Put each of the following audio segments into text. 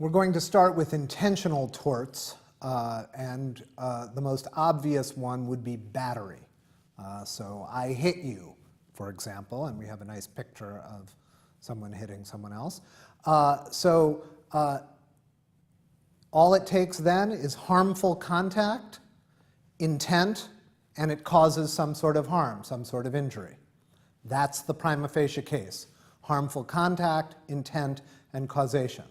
We're going to start with intentional torts, and the most obvious one would be battery. So I hit you, for example, and we have a nice picture of someone hitting someone else. All it takes then is harmful contact, intent, and it causes some sort of harm, some sort of injury. That's the prima facie case: harmful contact, intent, and causation.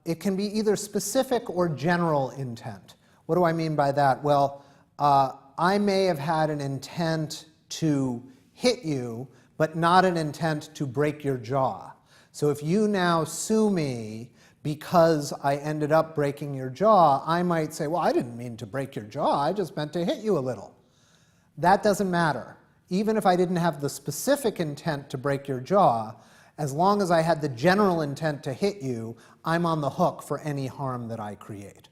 It can be either specific or general intent. What do I mean by that? Well, I may have had an intent to hit you, but not an intent to break your jaw. So if you now sue me because I ended up breaking your jaw, I might say, well, I didn't mean to break your jaw, I just meant to hit you a little. That doesn't matter. Even if I didn't have the specific intent to break your jaw, as long as I had the general intent to hit you, I'm on the hook for any harm that I create.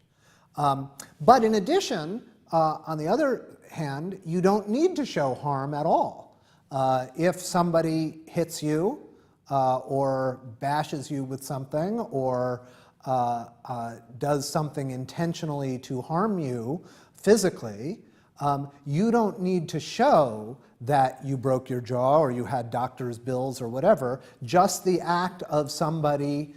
But in addition, on the other hand, you don't need to show harm at all. If somebody hits you or bashes you with something or does something intentionally to harm you physically, you don't need to show that you broke your jaw or you had doctor's bills or whatever. Just the act of somebody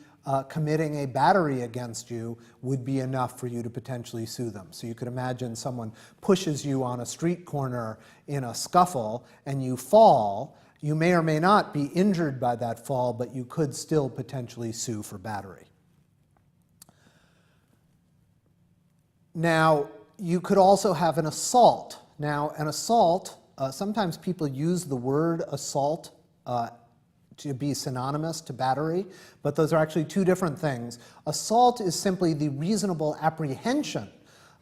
committing a battery against you would be enough for you to potentially sue them. So you could imagine someone pushes you on a street corner in a scuffle and you fall. You may or may not be injured by that fall, but you could still potentially sue for battery. Now, you could also have an assault. Now, an assault, sometimes people use the word assault to be synonymous to battery, but those are actually two different things. Assault is simply the reasonable apprehension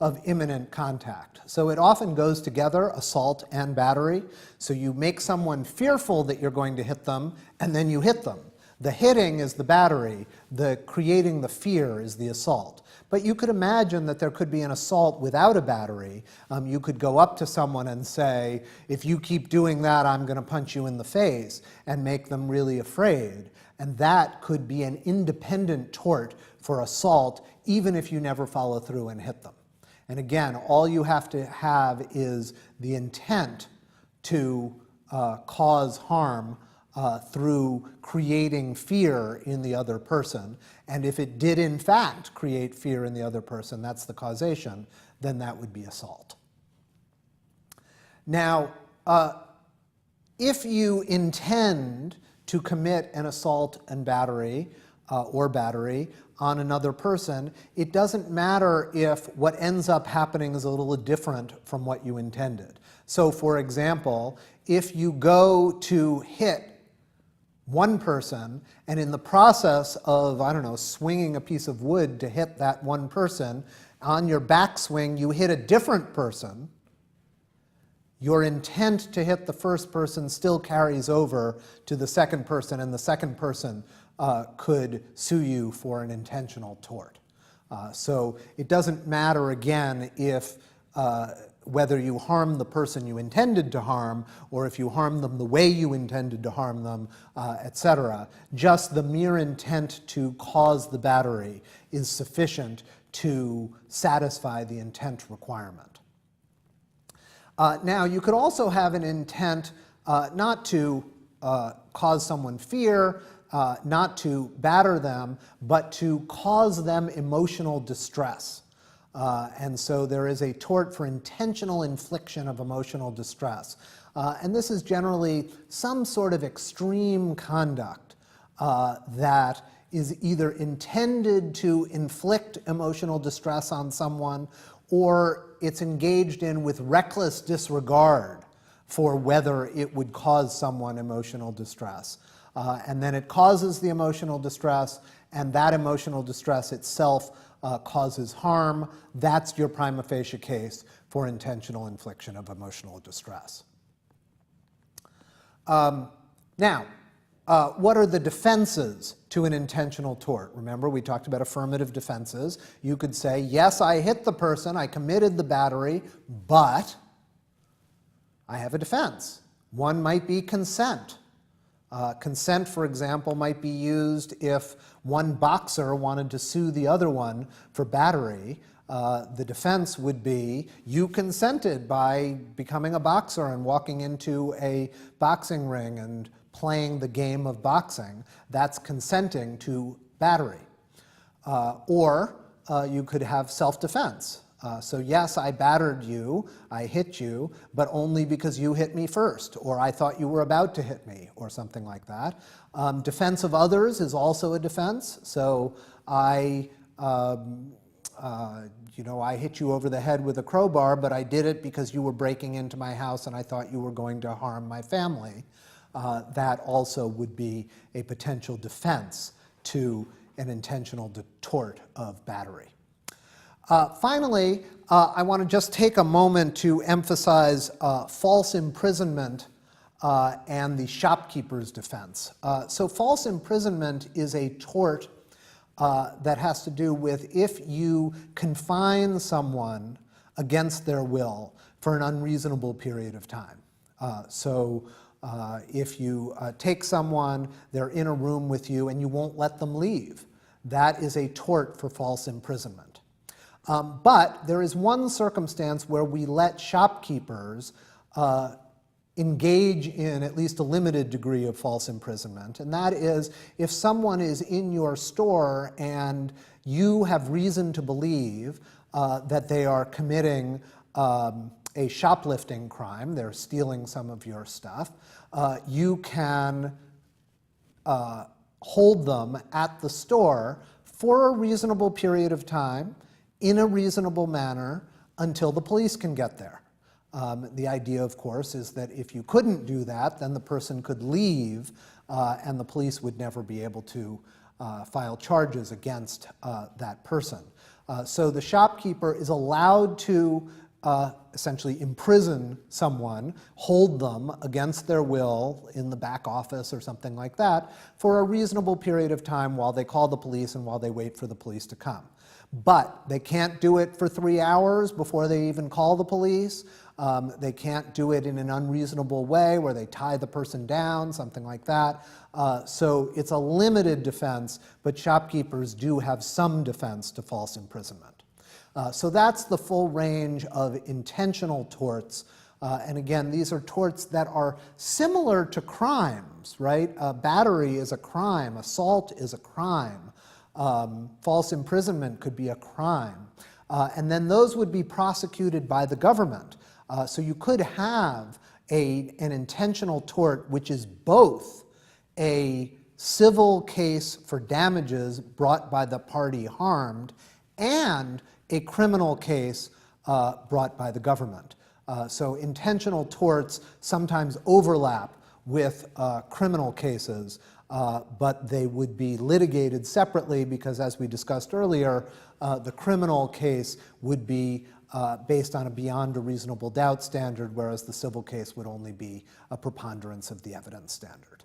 of imminent contact. So it often goes together, assault and battery. So you make someone fearful that you're going to hit them, and then you hit them. The hitting is the battery, the creating the fear is the assault. But you could imagine that there could be an assault without a battery. You could go up to someone and say, if you keep doing that, I'm going to punch you in the face, and make them really afraid. And that could be an independent tort for assault, even if you never follow through and hit them. And again, all you have to have is the intent to cause harm through creating fear in the other person. And if it did in fact create fear in the other person, that's the causation, then that would be assault. Now, if you intend to commit an assault and battery or battery on another person, it doesn't matter if what ends up happening is a little different from what you intended. So for example, if you go to hit one person, and in the process of, I don't know, swinging a piece of wood to hit that one person, on your backswing you hit a different person, your intent to hit the first person still carries over to the second person, and the second person could sue you for an intentional tort. So it doesn't matter, again, if whether you harm the person you intended to harm or if you harm them the way you intended to harm them, etc. Just the mere intent to cause the battery is sufficient to satisfy the intent requirement. Now, you could also have an intent not to cause someone fear, not to batter them, but to cause them emotional distress. And so there is a tort for intentional infliction of emotional distress. And this is generally some sort of extreme conduct that is either intended to inflict emotional distress on someone, or it's engaged in with reckless disregard for whether it would cause someone emotional distress. And then it causes the emotional distress, and that emotional distress itself causes harm. That's your prima facie case for intentional infliction of emotional distress. Now, what are the defenses to an intentional tort? Remember, we talked about affirmative defenses. You could say, yes, I hit the person, I committed the battery, but I have a defense. One might be consent. Consent, for example, might be used if one boxer wanted to sue the other one for battery. The defense would be, you consented by becoming a boxer and walking into a boxing ring and playing the game of boxing. That's consenting to battery. Or you could have self-defense. So yes, I battered you, I hit you, but only because you hit me first, or I thought you were about to hit me, or something like that. Defense of others is also a defense. So I hit you over the head with a crowbar, but I did it because you were breaking into my house and I thought you were going to harm my family. That also would be a potential defense to an intentional tort of battery. Finally, I want to just take a moment to emphasize false imprisonment and the shopkeeper's defense. So false imprisonment is a tort that has to do with if you confine someone against their will for an unreasonable period of time. If you take someone, they're in a room with you, and you won't let them leave, that is a tort for false imprisonment. But there is one circumstance where we let shopkeepers engage in at least a limited degree of false imprisonment, and that is if someone is in your store and you have reason to believe that they are committing a shoplifting crime, they're stealing some of your stuff, you can hold them at the store for a reasonable period of time, in a reasonable manner, until the police can get there. The idea, of course, is that if you couldn't do that, then the person could leave and the police would never be able to file charges against that person. So the shopkeeper is allowed to essentially imprison someone, hold them against their will in the back office or something like that for a reasonable period of time while they call the police and while they wait for the police to come. But they can't do it for 3 hours before they even call the police. They can't do it in an unreasonable way where they tie the person down, something like that. So it's a limited defense, but shopkeepers do have some defense to false imprisonment. So that's the full range of intentional torts. And again, these are torts that are similar to crimes, right? Battery is a crime, assault is a crime. False imprisonment could be a crime. And then those would be prosecuted by the government. So you could have an intentional tort which is both a civil case for damages brought by the party harmed and a criminal case brought by the government. So intentional torts sometimes overlap with criminal cases, but they would be litigated separately because, as we discussed earlier, the criminal case would be based on a beyond a reasonable doubt standard, whereas the civil case would only be a preponderance of the evidence standard.